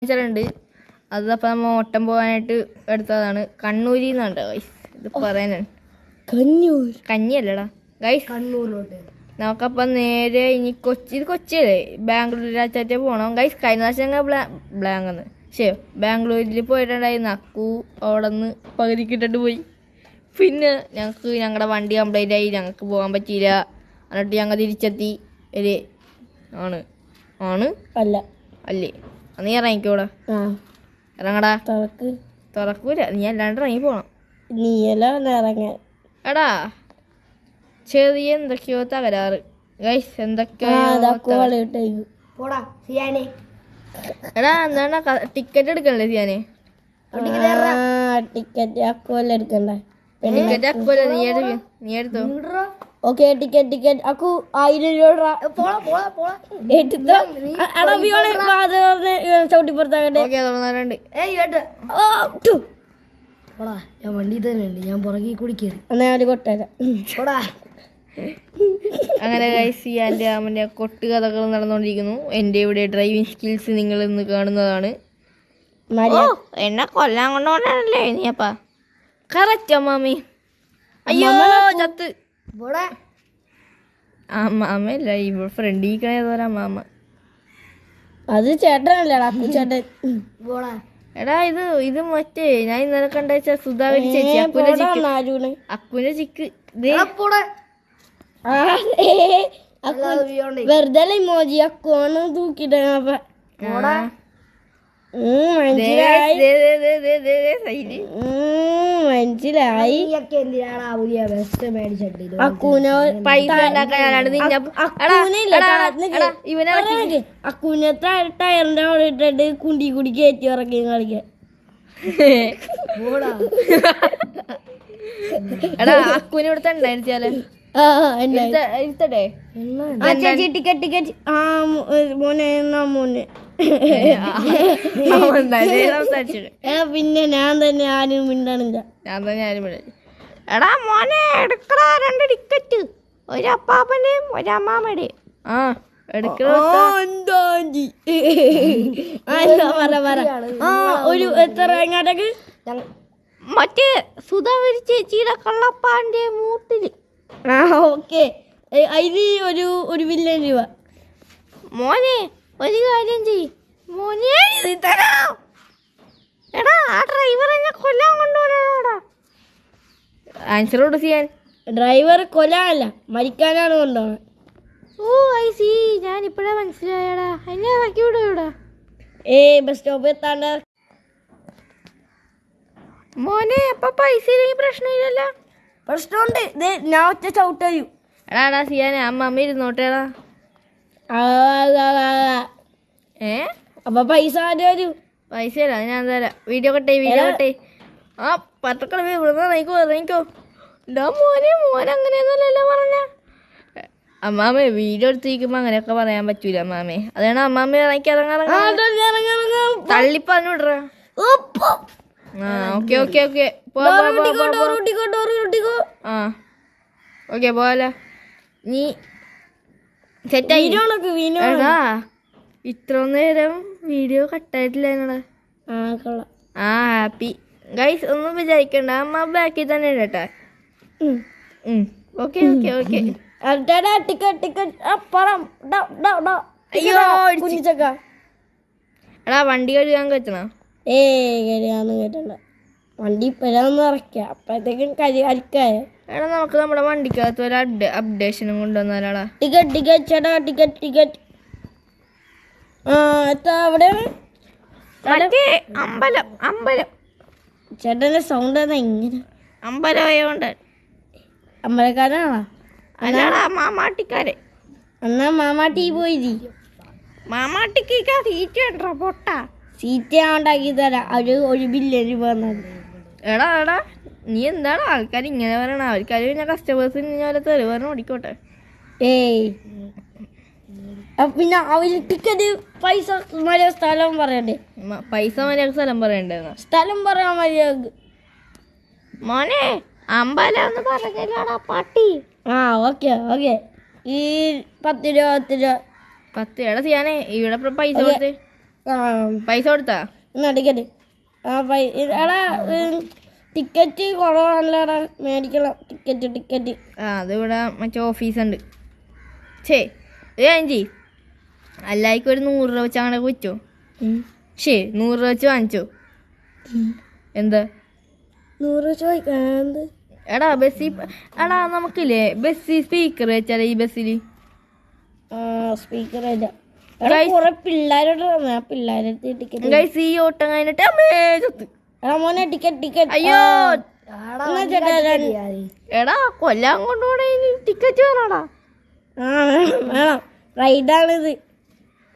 ഉണ്ട്. അതപ്പോൾ നമ്മൾ ഓട്ടം പോകാനായിട്ട് എടുത്തതാണ്. കണ്ണൂരിൽ നിന്നാണ് ഗൈസ് ഇത് പറയാനാണ്. കഞ്ഞിയല്ലടാ ഗൈസ്, കണ്ണൂരിലോട്ട് നമുക്കപ്പം നേരെ ഇനി ഇത് കൊച്ചിയല്ലേ, ബാംഗ്ലൂർ രാജ്യത്തെ പോകണം ഗൈസ്. കഴിഞ്ഞ പ്രാവശ്യം ബാംഗ്ലൂരിൽ പോയിട്ടുണ്ടായിരുന്നു. അക്കു അവിടെ നിന്ന് പകുതിക്കിട്ടിട്ട് പോയി. പിന്നെ ഞങ്ങളുടെ വണ്ടി കംപ്ലൈൻ്റ് ആയി, ഞങ്ങൾക്ക് പോകാൻ പറ്റിയില്ല. എന്നിട്ട് ഞങ്ങൾ തിരിച്ചെത്തി. അല്ലേ അല്ലേ നീ ഇറങ്ങിക്കോടാ, ഇറങ്ങടാ. തുറക്കൂല, നീ അല്ലാണ്ട് ഇറങ്ങി പോണം. എടാ ചെറിയ എന്തൊക്കെയോ തകരാറ് ഗൈസ്, എന്തൊക്കെയോ. എടാ എന്താണ് ടിക്കറ്റ് എടുക്കണ്ടേ സിയാനെ? ടിക്കറ്റ് അക്കുവല്ല എടുക്കണ്ടേ? ടിക്കറ്റ് അക്കുവല്ല, നീ എടുത്തോ. ഓക്കെ ടിക്കറ്റ് അക്കു 1000 രൂപ ചവിട്ടിപ്പുറത്താകട്ടെ. ഞാൻ വണ്ടി തന്നെ ഉണ്ട്, ഞാൻ പുറകെ കുടിക്കരുത്. എന്നാ കൊട്ടേരാ. അങ്ങനെ ഗൈസ് സിയാന്റെ അവന്റെ കൊട്ട് കഥകൾ നടന്നുകൊണ്ടിരിക്കുന്നു. എൻ്റെ ഇവിടെ ഡ്രൈവിംഗ് സ്കിൽസ് നിങ്ങൾ ഇന്ന് കാണുന്നതാണ്. എന്നെ കൊല്ലാൻ കൊണ്ടുപോകണല്ലേ നീയപ്പാ? കറക്റ്റ് അമ്മാമി. അയ്യോ ചത്ത്. അമ്മയല്ല ഇവിടെ ഫ്രണ്ട് ഇരിക്കണേതോരാ അമ്മാമ്മ. അത് ചേട്ടനല്ലേടാ ചേട്ടൻ. എടാ ഇത് മറ്റേ ഞാൻ ഇന്നലെ കണ്ട സുധാകരി ചേച്ചി അക്കുവിന്റെ ചിക്ക്. വെറുതെ ഇമോജി അക്കുവാണ് തൂക്കിട്ട്. മനസ്സിലായി. അക്കൂനെ ടയറിന്റെ അവിടെ ഇട്ടിട്ട് കുണ്ടി കുടി കയറ്റി ഇറക്കി കളിക്കാൻ. എടാ അക്കുവിനെ ഇവിടുത്തെ ഉണ്ടായിരുന്നാലേ ടിക്കറ്റ് മോനെ മോനെ. പിന്നെ ഞാൻ തന്നെ ആരും മിണ്ടാണില്ല. എടാ മോനെ എടുക്കടാ 2 ടിക്കറ്റ്, ഒരു അപ്പാപ്പന്റെയും ഒരു അമ്മാമ്മയുടെയും. ഒരു എത്ര എങ്ങാട്ടേക്ക്? മറ്റേ സുധാകരി ചേച്ചിയുടെ കള്ളപ്പാന്റെ മൂട്ടില്. ഓക്കെ അതിന് ഒരു 1 മില്യൺ രൂപ. മോനെ ഒരു കാര്യം ചെയ്യ് മോനെ, എടാ ആ ഡ്രൈവർ എന്നെ കൊല്ലാൻ കൊണ്ടുപോകണടാ. ആൻസർ കൊടു ചെയ്യാൻ. ഡ്രൈവർ കൊല്ലാനല്ല മരിക്കാനാണ് കൊണ്ടുപോകണം. ഓ ഐ സി, ഞാൻ ഇപ്പഴാ മനസ്സിലായടാ. എന്നെ ഇറക്കി വിടൂടാ. Bus stop എത്താണ്ട്. മോനെ അപ്പൊ പൈസ ഇല്ലെങ്കിൽ പ്രശ്നമില്ലല്ലോ? പ്രശ്നമുണ്ട്, ഞാൻ ഒറ്റ ചവിട്ടു. എടാ സിയാനെ അമ്മ ഇരുന്നോട്ടേടാ. അപ്പൊ പൈസ ആരും പൈസ തരാം, ഞാൻ തരാം. വീഡിയോ കട്ടെ. ആ പത്രക്കളി ഇറങ്ങിക്കോ. മോനെ അങ്ങനെയൊന്നുമല്ലല്ലോ പറഞ്ഞ. അമ്മാമ്മേ വീഡിയോ എടുത്തിരിക്കുമ്പോ അങ്ങനെയൊക്കെ പറയാൻ പറ്റൂല അമ്മാമ്മേ. അതാണ് അമ്മാമ്മ തള്ളി പറഞ്ഞു വിടറാ. ഓക്കെ പോല. നീ സെറ്റായി. ഇത്ര നേരം വീഡിയോ കട്ടായിട്ടില്ല എന്നടാ. ഹാപ്പി ഗൈസ്, ഒന്നും വിചാരിക്കണ്ട, അമ്മ ബാക്കിൽ തന്നെ കേട്ടാ. ഓക്കെ എടാ വണ്ടി കഴുകാൻ കറ്റണ? കഴുകാന്ന് കേട്ടണ്ട. വണ്ടി ഇപ്പഴാന്ന് ഇറക്കാം, അപ്പഴത്തേക്കും അരിക്കായ. എടാ നമുക്ക് നമ്മുടെ വണ്ടിക്കകത്ത് ഒരു അപ്ഡേഷനും കൊണ്ടുവന്നാലാടാ. ടിക്കറ്റ് ചേട്ടാ ടിക്കറ്റ്. എവിടെയാണ്? അമ്പലം. ചേട്ടന്റെ സൗണ്ട് ഇങ്ങനെ അമ്പലമായോണ്ട്. അമ്പലക്കാരാണോ? അല്ലാടാ മാമാട്ടിക്കാരെ. എന്നാ മാമാട്ടി പോയി. മാമാട്ടിക്ക് സീറ്റ് കണ്ടാ പൊട്ട. സീറ്റ് ഞാൻ ഉണ്ടാക്കി തരാം. 1 ബില്യൺ രൂപ. എടാ നീ എന്താണ് ആൾക്കാർ ഇങ്ങനെ പറയണ? അവർക്കാർ പിന്നെ കസ്റ്റമേഴ്സിന് ഞാൻ തെളിവ് പറഞ്ഞ് ഓടിക്കോട്ടെ. പിന്നെ അവര് ടിക്കറ്റ് പൈസ മര്യാദ സ്ഥലം പറയണ്ടേ? പൈസ മര്യാദ സ്ഥലം പറയണ്ടേ? സ്ഥലം പറയാൻ മര്യാദ. മോനെ അമ്പലം ഒന്ന് പറഞ്ഞാടാ പട്ടി. ഓക്കെ ഈ 10 രൂപ 10 രൂപ. 10 എടാ ചെയ്യാനേ ഇവിടെ പൈസ കൊടുത്ത് പൈസ കൊടുത്താ? എന്നാ ടിക്കറ്റ് എടാ ടിക്കറ്റ് കുറവാണല്ലോടാ, മേടിക്കണം ടിക്കറ്റ്. അതിവിടെ മറ്റേ ഓഫീസുണ്ട്. ശേ ഏഞ്ചി അല്ലായിക്ക് ഒരു 100 രൂപ വെച്ച് അങ്ങനെ വെച്ചോ. 100 രൂപ വെച്ച് വാങ്ങിച്ചോ. എന്താ 100 ചോദിക്കാൻ? എടാ നമുക്കില്ലേ ബസ്സിൽ സ്പീക്കർ വെച്ചാലേ ഈ ബസ്സിൽ സ്പീക്കർ കുറെ പിള്ളേരോട് പിള്ളേരുടെ ടിക്കറ്റ് ഗൈസ് ഈ ഓട്ടം കഴിഞ്ഞിട്ട് അമ്മേ ചത്ത്. മോനെ ടിക്കറ്റ് അയ്യോ എടാ കൊല്ലാൻ കൊണ്ടുപോണേ ടിക്കറ്റ് വേണോടാ. വേണം റൈഡാണിത്.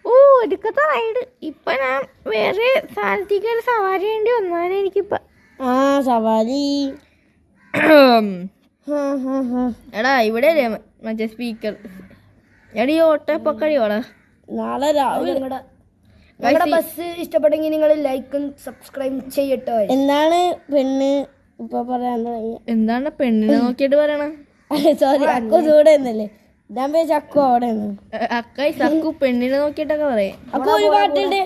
ഓ എടുക്കത്തെ റൈഡ്. ഇപ്പൊ ഞാൻ വേറെ സ്ഥലത്തേക്ക് ഒരു സവാരി വേണ്ടി വന്നാലേ എനിക്കിപ്പ സവാരി. എടാ ഇവിടെ അല്ലേ മറ്റേ സ്പീക്കർ. എടാ ഈ ഓട്ടോ ഇപ്പൊ കഴിയോടാ. നാളെ രാവിലെ ബസ് ഇഷ്ടപ്പെട്ടെങ്കിൽ നിങ്ങൾ ലൈക്കും സബ്സ്ക്രൈബ് ചെയ്യട്ടോ. എന്താണ് പെണ്ണ് ഇപ്പൊ പറയാൻ തുടങ്ങി? എന്താണ് പെണ്ണിനെ നോക്കിയിട്ട് പറയണ? സോറി അക്കു കൂടെ എന്നല്ലേ ഞാൻ പേര് അക്കു അവിടെ അക്കു പെണ്ണിനെ നോക്കിയിട്ടൊക്കെ പറയും. അക്കു ഒരു പാട്ടുണ്ട്,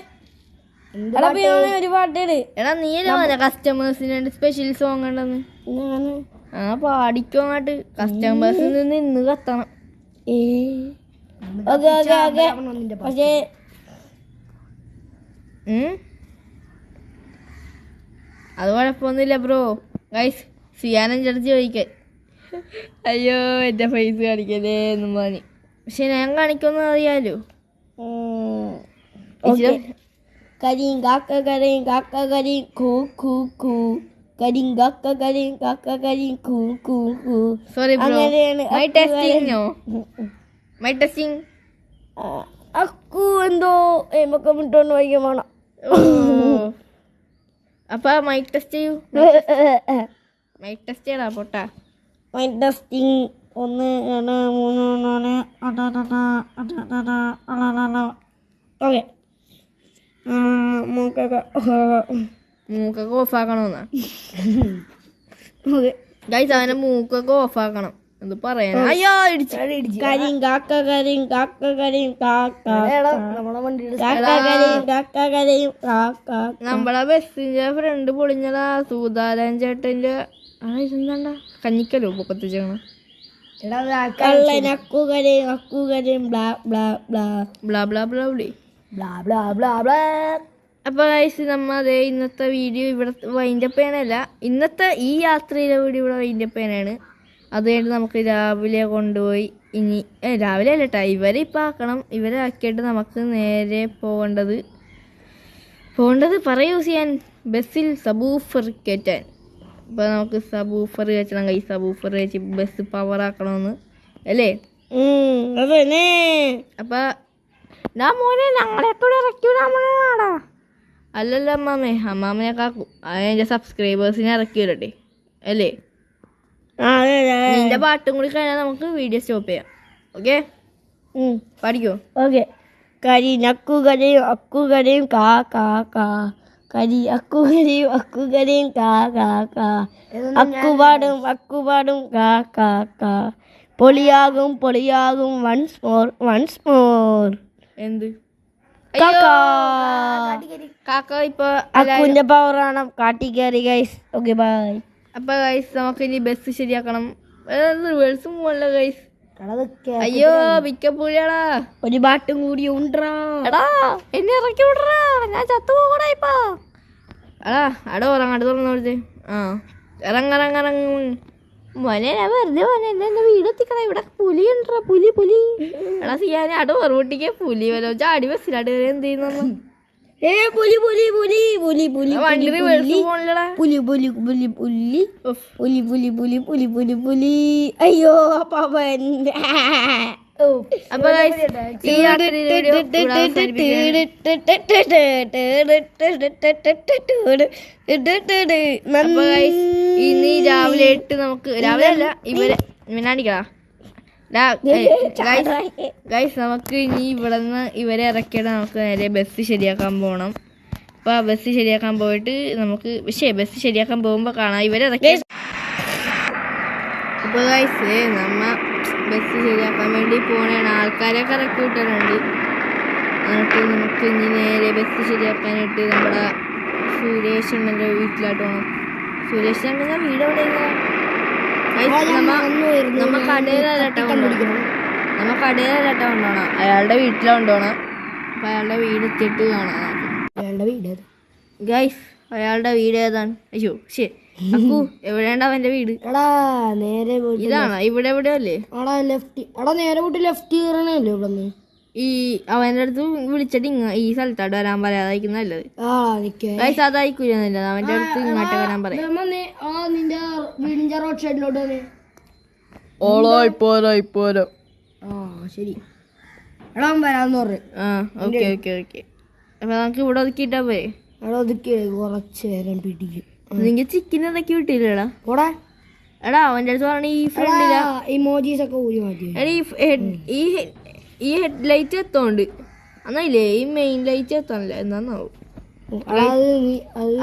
ഒരു പാട്ടുണ്ട്. എടാ നീയല്ലേ പറഞ്ഞ കസ്റ്റമേഴ്സിന് വേണ്ടി സ്പെഷ്യൽ സോങ് ഉണ്ടെന്ന്. പാടിക്കോ അങ്ങോട്ട്. കസ്റ്റമേഴ്സിൽ നിന്ന് ഇന്ന് കത്തണം. പക്ഷേ അത് കുഴപ്പമൊന്നുമില്ല ബ്രോ. ഗൈസ് സിയാനും ചേർത്ത് ചോദിക്കാൻ. അയ്യോ എൻ്റെ ഫേസ് കാണിക്കല്ലേ എന്നും പറഞ്ഞ്. പക്ഷെ ഞാൻ കാണിക്കുമെന്ന് അറിയാലോ. കരിയും കാക്ക കരയും കാക്ക കരിയും കൂ കൂ കൂ കരിയും കാക്ക കരിയും കാക്ക കരിയും കൂ കൂ കൂ. Sorry bro. My testing. Akku എന്തോ ഏമൊക്കെ വിട്ടോണ്ട് വൈകി വേണം. അപ്പൊ മൈക്ക് ടെസ്റ്റ് ചെയ്യൂ. മൈക്ക് ടെസ്റ്റ് ചെയ്യടാ പൊട്ടാ. Mike testing 1 2 3 4 okay. മൂക്കൊക്കെ ഓഫാക്കണമെന്നാ ഗൈസ്. അവനെ മൂക്കൊക്കെ ഓഫാക്കണം. എന്ത് പറയാനാ. അയ്യോ ഇടിച്ചു. കരിയും കാക്ക കരിയും കാക്ക കരിയും കാക്ക കരയും കാക്ക. നമ്മളെ ബസ്സിന്റെ ഫ്രണ്ട് പൊളിഞ്ഞതാ. സൂതാലൻ ചേട്ടന്റെ ഇതെന്താ കഞ്ഞിക്കല്ലോ പൊക്കത്തിച്ചേക്കണം. അക്കു കരയും അക്കു കരയും blah blah blah blah blah blah ബ്ലി. അപ്പൊ ഗൈസ് നമ്മ അതേ ഇന്നത്തെ വീഡിയോ ഇവിടെ വൈൻഡപ്പ് ചെയ്യാനല്ല, ഇന്നത്തെ ഈ യാത്രയിലെ വീഡിയോ ഇവിടെ വൈൻഡപ്പ് ചെയ്യാനാണ്. അത് കഴിഞ്ഞ് നമുക്ക് രാവിലെ കൊണ്ടുപോയി ഇനി രാവിലെ അല്ല കേട്ടോ, ഇവരെ ഇപ്പം ആക്കണം. ഇവരെ ആക്കിയിട്ട് നമുക്ക് നേരെ പോകേണ്ടത് പറയൂ ചെയ്യാൻ ബസ്സിൽ സബൂഫർ കയറ്റാൻ. അപ്പോൾ നമുക്ക് സബൂഫർ കയറ്റണം. കൈ സബൂഫർ കയറ്റി ബസ് പവറാക്കണമെന്ന് അല്ലേ? അപ്പം ഞാൻ മോനെ ഞങ്ങളെ കൂടെ ഇറക്കിവിടാ. അല്ലല്ല അമ്മാമനെ കാക്കും. അതിൻ്റെ സബ്സ്ക്രൈബേഴ്സിനെ ഇറക്കി വിടട്ടെ അല്ലേ? നിന്റെ പാട്ടും കൂടി കഴിഞ്ഞാൽ നമുക്ക് വീഡിയോ സ്റ്റോപ്പ് ചെയ്യാം. ഓക്കെ പഠിക്കോ? ഓക്കെ. കരി നക്കു കരയും അക്കു കരയും കാ കാ കാ കരി അക്കു കരയും അക്കു കരയും കാ കാ കാ അക്കു പാടും കാ കാ കാ പൊളിയാകും വൺസ് മോർ. എന്ത് കാക്ക ഇപ്പൊ അക്കുവിന്റെ പവറാണ് കാട്ടി കയറി ഗൈസ്. Okay bye. അപ്പൊ ഗൈസ് നമുക്ക് ഇനി ബസ് ശരിയാക്കണം. റിവേഴ്സും പോകണല്ലോ ഗൈസ്. അയ്യോ മിക്കപ്പോഴാടാ ഒരു പാട്ടും കൂടി ഉണ്ടാ. എടാ എന്നെ ഇറക്കി വിടറാ, ഞാൻ ചത്തുപോകൂടാ ഇപ്പൊ. എടാ അടോ ഉറങ്ങാട്ട് തുറന്നോടത്തെ. ഇറങ്ങ മോനെ ഞാൻ വെറുതെ മോനെ എന്നെ വീട് എത്തിക്കണ. ഇവിടെ പുലി ഉണ്ടോ? പുലി. എടാ സിയാൻ അടോ ഉറവട്ടിക്ക് പുലി വല്ലോ ചാടി ബസ്സിലാട്ട് കയറി എന്ത് ചെയ്യുന്നു? വണ്ടി റിവേഴ്സ് പോകണല്ലടാ. പുലി അയ്യോ പവൻ. അപ്പൊ ഇനി രാവിലെ 8 നമുക്ക് രാവിലെ അല്ല ഇവനാടിക്കടാ ഗൈസ്. നമുക്ക് ഇനി ഇവിടെ നിന്ന് ഇവരെ ഇറക്കിയിട്ട് നമുക്ക് നേരെ ബസ് ശരിയാക്കാൻ പോകണം. അപ്പോൾ ബസ് ശരിയാക്കാൻ പോയിട്ട് നമുക്ക് ബസ് ശരിയാക്കാൻ പോകുമ്പോൾ കാണാം ഇവരെ ഇറക്കി. അപ്പോൾ ഗൈസ് നമ്മ ബസ് ശരിയാക്കാൻ വേണ്ടി പോകണേണ്. ആൾക്കാരൊക്കെ ഇറക്കി വിട്ടിട്ടുണ്ട്. എന്നിട്ട് നമുക്ക് ഇനി നേരെ ബസ് ശരിയാക്കാനായിട്ട് നമ്മുടെ സുരേഷ് അണ്ണൻ്റെ വീട്ടിലോട്ട് പോകണം. സുരേഷ് അണ്ണൻ്റെ വീട് എവിടെയാണ്? നമ്മ കടയിലല്ലട്ടോ കൊണ്ടുപോകണം, അയാളുടെ വീട്ടിലാണ് കൊണ്ടുപോകണം. അപ്പം അയാളുടെ വീട് എത്തിയിട്ട് കാണാം. അയാളുടെ വീട് ഗൈസ്, അയാളുടെ വീട് ഏതാണ്? അയ്യോ ശരി, അക്കു എവിടെയാണ് അവന്റെ വീട്? എടാ നേരെ ഇതാണോ? ഇവിടെ എവിടെ അല്ലേ? എടാ ലെഫ്റ്റ്, എടാ നേരെ പോയിട്ട് ലെഫ്റ്റ് കയറണല്ലേ ഇവിടെ നിന്ന്. ഈ അവന്റെ അടുത്ത് വിളിച്ചിട്ട് ഈ സ്ഥലത്തോട്ട് വരാൻ പറയാതായിരിക്കും നല്ലത്. ഗൈസ് അതായിരിക്കില്ല, അവന്റെ അടുത്ത് ഇങ്ങോട്ട് വരാൻ പറയാം. നിന്റെ വീടിന്റെ റോഡ് സൈഡിലോട്ട് വന്നേ. ഇപ്പോരോ ശരി, എടാ വരാന്ന് പറഞ്ഞു. Okay okay okay. അപ്പൊ നമുക്ക് ഇവിടെ ഒതുക്കിയിട്ടാ പോരെ? അവിടെ ഒതുക്കി കുറച്ച് നേരം പിടിക്കും. നിങ്ങ ചിക്കൻ ഇതൊക്കെ വിട്ടില്ലടാ. ഓടാ എടാ അവന്റെ അടുത്ത് പറഞ്ഞ ഈ ഫ്രണ്ടിലാ ഇമോജീസ് ഒക്കെ ഊരി മാറ്റി. ഈ ഹെഡ് ലൈറ്റ് എത്തോണ്ട് എന്നായില്ലേ ഈ മെയിൻ ലൈറ്റ് എത്താനില്ല, എന്നാന്നാവും.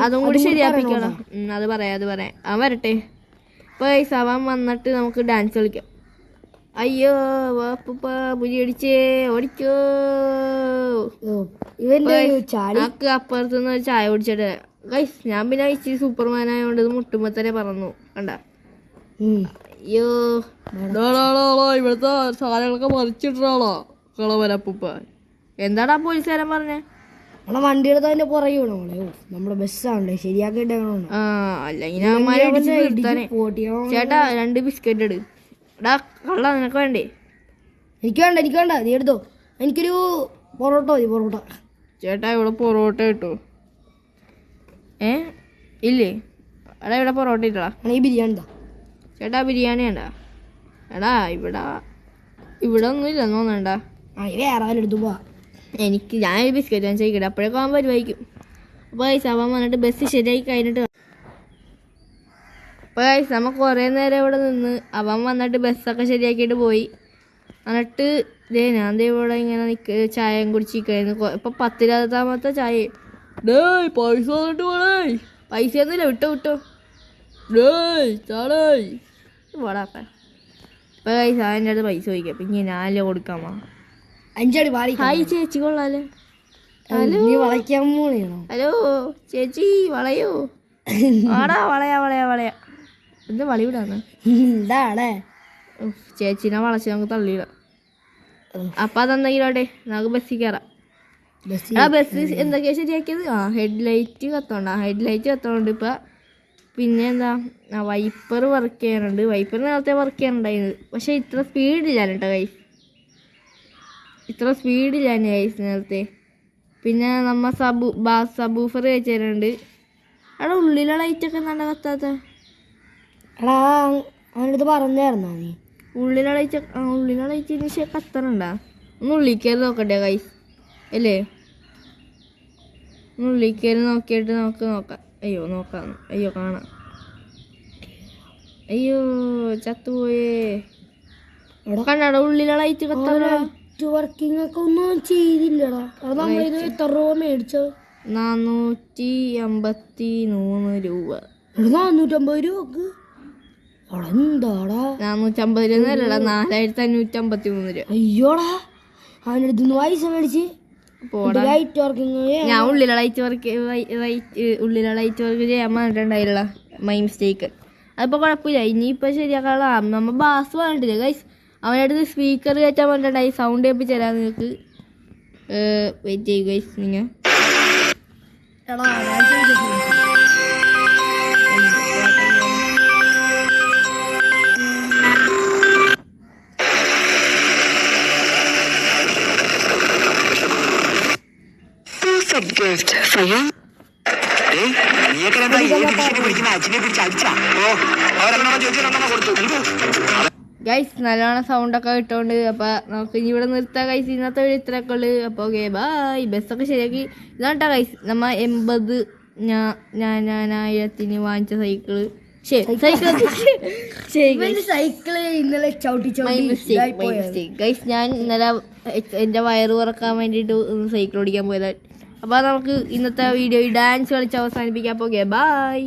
അതും കൂടി ശരിയാപ്പിക്കണം. അത് പറയാം അവൻ വരട്ടെ. ഇപ്പൊ അവൻ വന്നിട്ട് നമുക്ക് ഡാൻസ് കളിക്കാം. അയ്യോ പുലി അടിച്ചേ, ഓടിക്കോ. ആക്ക് അപ്പുറത്തുനിന്ന് ഒരു ചായ കുടിച്ചിട്ട് ഗൈസ്, ഞാൻ പിന്നെ ഇച്ചിരി സൂപ്പർമാൻ ആയതുകൊണ്ട് ഇത് മുട്ടുമ്പോ തന്നെ പറന്നു കണ്ട. അയ്യോ ഇവിടുത്തെ സാധനങ്ങളൊക്കെ മറിച്ചിട്ടാളോ കളവരപ്പൂപ്പ. എന്താടാ പോലീസുകാരൻ പറഞ്ഞേ? വണ്ടി എടുത്തതിന്റെ പുറകെ വേണോ നമ്മുടെ ബസ്സാണല്ലേ ശരിയാക്കിട്ട്. അല്ലെങ്കിൽ ചേട്ടാ 2 ബിസ്ക്കറ്റ് ഇട്. എടാ കള്ള നിനക്ക് വേണ്ടേ? എനിക്ക് വേണ്ട നീ എടുത്തോ. എനിക്കൊരു പൊറോട്ട മതി, പൊറോട്ട. ചേട്ടാ ഇവിടെ പൊറോട്ട കിട്ടോ? ഇല്ലേ? എടാ ഇവിടെ പൊറോട്ട ഇട്ടാ. ഈ ബിരിയാണി ചേട്ടാ ബിരിയാണി വേണ്ട. എടാ ഇവിടെ ഒന്നും ഇല്ല തോന്നണ്ട. വേറെ എടുത്തു പോവാ. ഞാൻ ബിസ്ക്കറ്റ് ഞാൻ ചെയ്യിക്കട്ടെ, അപ്പോഴേക്കും അവൻ പരിവാഹിക്കും. അപ്പോൾ അവൻ വന്നിട്ട് ബസ് ശരിയായി കഴിഞ്ഞിട്ട് അപ്പോൾ നമ്മ കുറേ നേരം ഇവിടെ നിന്ന് അവൻ വന്നിട്ട് ബസ്സൊക്കെ ശരിയാക്കിയിട്ട് പോയി. എന്നിട്ട് ഞാൻ ഇവിടെ ഇങ്ങനെ ചായയും കുടിച്ചിരിക്കുന്നു. ഇപ്പം 10,000 ചായ. പൈസ വന്നിട്ട് പോണേ. പൈസ ഒന്നുമില്ല, വിട്ടോ പോടാപ്പ. ഇപ്പം അവൻ്റെ അടുത്ത് പൈസ ചോദിക്കാം. പിന്നെ ഞാനല്ലേ കൊടുക്കാമോ? 5 അടി പാടി. ഹായ് ചേച്ചി, കൊള്ളാലേ. ഹലോ വളയ്ക്കാൻ പോണോ? ഹലോ ചേച്ചി, വളയോ? ആടാ വളയാ. എന്ത് വളയിടാന്ന്? ചേച്ചിനെ വളച്ച് നമുക്ക് തള്ളിയിടാം. അപ്പൊ അതെന്തെങ്കിലോട്ടെ, നമുക്ക് ബസ്സിൽ കയറാം. ബസ് എന്തൊക്കെയാ ശരിയാക്കിയത്? ഹെഡ് ലൈറ്റ് കത്തോണ്ട് ഇപ്പൊ. പിന്നെ എന്താ, വൈപ്പർ വർക്ക് ചെയ്യാനുണ്ട്. വൈപ്പർ നേരത്തെ വർക്ക് ചെയ്യാനുണ്ടായിരുന്നത്, പക്ഷെ ഇത്ര സ്പീഡില്ലാണ് കേട്ടോ ഗൈസ്. നേരത്തെ. പിന്നെ നമ്മ സബൂഫർ വെച്ച് തരുന്നുണ്ട്. അവിടെ ഉള്ളിലെ ലൈറ്റൊക്കെ എന്താ കത്താത്ത? എടാ അവനടുത്ത് പറഞ്ഞായിരുന്നോ നീ? ഉള്ളിലെ ലൈറ്റിന് കത്തണുണ്ടാ? ഒന്ന് ഉള്ളിക്കയറി നോക്കട്ടെ ഗൈസ്, അല്ലേ? ഒന്ന് ഉള്ളിക്കയറി നോക്കിയിട്ട് നമുക്ക് നോക്കാം. അയ്യോ കാണാം. അയ്യോ ചത്തുപോയേ. കണ്ടാ ഉള്ളിലെ ലൈറ്റ് കത്തണ. വർക്കിംഗ് ഒക്കെ ഒന്നും ചെയ്തില്ലടാ. എത്ര രൂപ മേടിച്ചോ? 453 രൂപ. 450 രൂപക്ക് എന്താടാ? 450 രൂപ അല്ലടാ, 4553 രൂപ. അയ്യോടാ, അവനടുത്ത് പൈസ മേടിച്ച് ലൈറ്റ് വർക്കിംഗ്. ഞാൻ ഉള്ളിലെ ലൈറ്റ് വർക്ക് ചെയ്യാൻ പറഞ്ഞിട്ടുണ്ടായില്ല, മൈ മിസ്റ്റേക്ക്. അതിപ്പോ കുഴപ്പമില്ല, ഇനിയിപ്പോ ശരിയാക്കാനുള്ള നമ്മ ബാസ് പറഞ്ഞിട്ടില്ല ഗൈസ്. അവനടുത്ത് സ്പീക്കർ കയറ്റാൻ പറഞ്ഞിട്ടുണ്ടായി, സൗണ്ട് കേൾപ്പിച്ച് തരാം നിങ്ങൾക്ക്. വെയിറ്റ് ചെയ്യും ഗൈസ്. നിങ്ങൾ gift for you. ഗൈസ് നല്ലോണം സൗണ്ടൊക്കെ കിട്ടുകൊണ്ട്. അപ്പം നമുക്ക് ഇനി ഇവിടെ നിർത്താം ഗൈസ്. ഇന്നത്തെ വീഡിയോ ഇത്രയൊക്കെ ഉള്ളു. അപ്പോൾ ഓക്കെ ബൈ. ബസ്സൊക്കെ ശരിയാക്കി ഇതാണ്ടാ ഗൈസ്, നമ്മ 80,000 വാങ്ങിച്ച സൈക്കിള്. ഗൈസ് ഞാൻ ഇന്നലെ എൻ്റെ വയറ് കുറക്കാൻ വേണ്ടിയിട്ട് സൈക്കിൾ ഓടിക്കാൻ പോയതാണ്. അപ്പോൾ നമുക്ക് ഇന്നത്തെ വീഡിയോ ഡാൻസ് കളിച്ച് അവസാനിപ്പിക്കാം. അപ്പോൾ ഓക്കെ ബൈ.